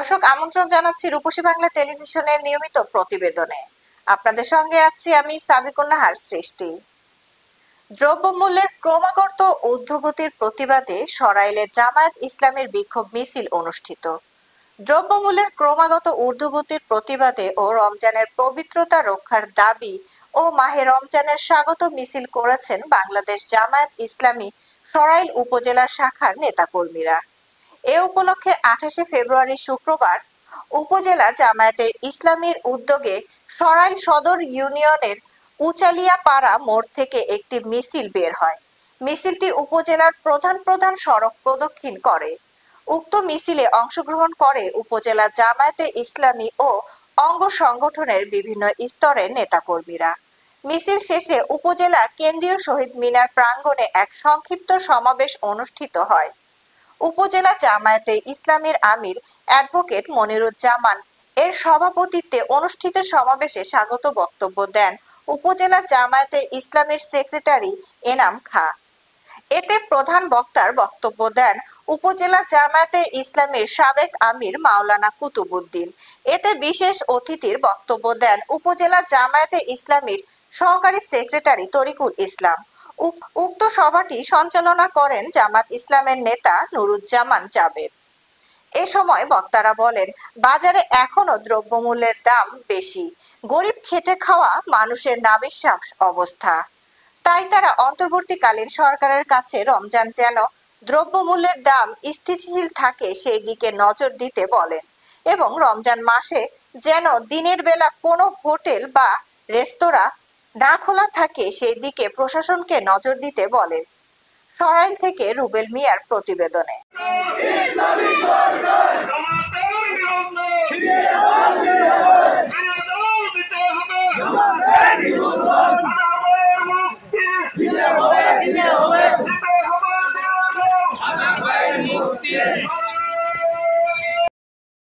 দর্শক আমন্ত্রণ জানাচ্ছি রূপসী বাংলা টেলিভিশনের নিয়মিত প্রতিবেদনে। আপনাদের সঙ্গে আছি আমি সাবিকুন নাহার সৃষ্টি। দ্রব্যমূল্যের ক্রমাগত ঊর্ধ্বগতির প্রতিবাদে সরাইলে জামায়াত ইসলামের বিক্ষোভ মিছিল অনুষ্ঠিত। দ্রব্যমূল্যের ক্রমাগত ঊর্ধ্বগতির প্রতিবাদে ও রমজানের পবিত্রতা রক্ষার দাবি ও মাহে রমজানের স্বাগত মিছিল করেছেন বাংলাদেশ জামায়াত ইসলামী সরাইল উপজেলা শাখার নেতাকর্মীরা। এ উপলক্ষে 28শে ফেব্রুয়ারি শুক্রবার উপজেলা জামায়াতে ইসলামীর উদ্যোগে সরাইল সদর ইউনিয়নের উচালিয়া পাড়া মোড় থেকে একটি মিছিল বের হয়। মিছিলটি উপজেলার প্রধান প্রধান সড়ক প্রদক্ষিণ করে। উক্ত মিছিলে অংশগ্রহণ করে উপজেলা জামায়াতে ইসলামী ও অঙ্গ সংগঠনের বিভিন্ন স্তরের নেতাকর্মীরা। মিছিল শেষে উপজেলা কেন্দ্রীয় শহীদ মিনার প্রাঙ্গণে এক সংক্ষিপ্ত সমাবেশ অনুষ্ঠিত হয়। উপজেলা জামায়াতে ইসলামীর আমির অ্যাডভোকেট মনিরুজ্জামান এর সভাপতিত্বে অনুষ্ঠিত সমাবেশে স্বাগত বক্তব্য দেন উপজেলা জামায়াতে ইসলামীর সেক্রেটারি এনাম খাঁ। এতে প্রধান বক্তার বক্তব্য দেন উপজেলা জামায়াতে ইসলামীর সাবেক আমির মাওলানা কুতুবউদ্দিন। এতে বিশেষ অতিথির বক্তব্য দেন উপজেলা জামায়াতে ইসলামীর সহকারী সেক্রেটারি তরিকুল ইসলাম। উক্ত সভাটি সঞ্চালনা করেন জামাত ইসলামের নেতা নুরুজ্জামান জাবেদ। এ সময় বক্তারা বলেন, বাজারে এখনো দ্রব্যমূল্যের দাম বেশি, গরিব খেটে খাওয়া মানুষের নাভিশ্বাস অবস্থা। তাই তারা অন্তর্বর্তীকালীন সরকারের কাছে রমজান যেন দ্রব্যমূল্যের দাম স্থিতিশীল থাকে সেই দিকে নজর দিতে বলেন এবং রমজান মাসে যেন দিনের বেলা কোনো হোটেল বা রেস্তোরাঁ না খোলা থাকে সেই দিকে প্রশাসনকে নজর দিতে বলেন। সরাইল থেকে রুবেল মিয়ার প্রতিবেদনে।